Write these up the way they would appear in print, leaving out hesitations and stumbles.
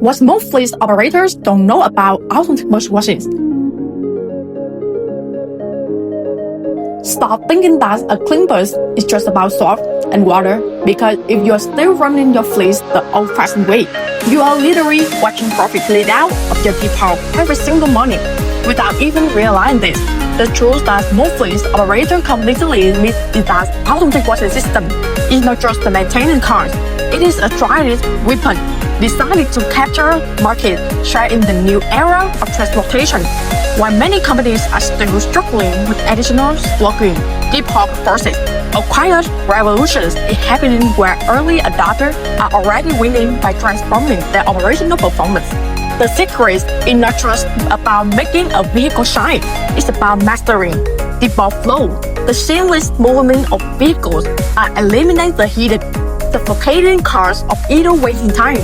What most fleet operators don't know about automatic bus washing. Stop thinking that a clean bus is just about soap and water, because if you're still running your fleet the old-fashioned way, you are literally watching profit lead out of your depot every single morning without even realizing this. The truth that most fleet operators completely miss is that automatic washing system is not just the maintaining cars. It is a strategic weapon designed to capture market share in the new era of transportation. While many companies are still struggling with additional slogging, depot forces, a quiet revolution is happening where early adopters are already winning by transforming their operational performance. The secret is not just about making a vehicle shine, it's about mastering depot flow. The seamless movement of vehicles eliminates the heated, suffocating cars of either waiting time.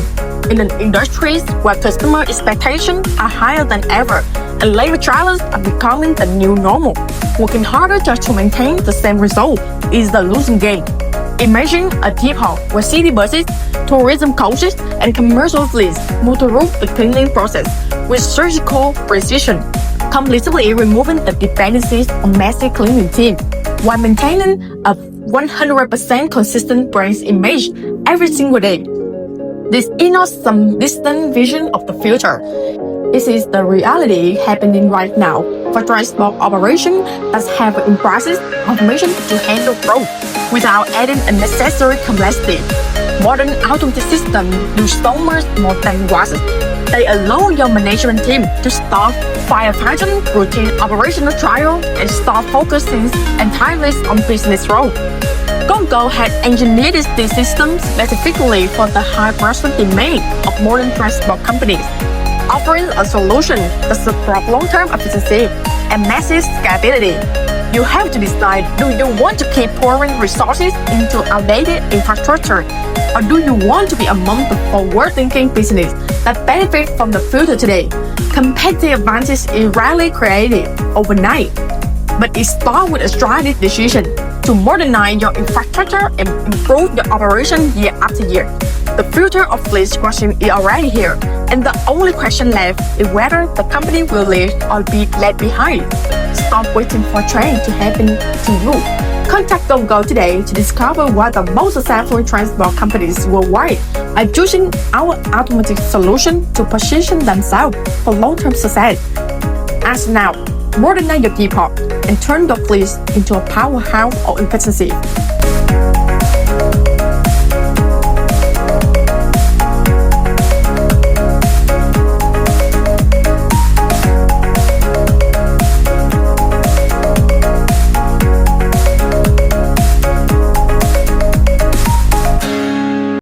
In an industry where customer expectations are higher than ever, and labor challenges are becoming the new normal, working harder just to maintain the same result is the losing game. Imagine a depot where city buses, tourism coaches, and commercial fleets move through the cleaning process with surgical precision, completely removing the dependencies on massive cleaning team, while maintaining a 100% consistent brand image every single day. This is not some distant vision of the future. This is the reality happening right now for transport operations that have embraced automation to handle growth without adding unnecessary complexity. Modern automated systems do so much more than was. They allow your management team to stop firefighting routine operational trial and start focusing entirely on business role. Go&Go has engineered these systems specifically for the high-pressure demand of modern transport companies, offering a solution that supports long-term efficiency and massive scalability. You have to decide, do you want to keep pouring resources into outdated infrastructure, or do you want to be among the forward-thinking business that benefit from the future today? Competitive advantage is rarely created overnight, but it starts with a strategic decision to modernize your infrastructure and improve your operation year after year. The future of fleet washing is already here, and the only question left is whether the company will lead or be left behind. Stop waiting for a trend to happen to you. Contact Go&Go today to discover what the most successful transport companies worldwide are using our automatic solution to position themselves for long-term success. Ask now, modernize your depot and turn your fleet into a powerhouse of efficiency.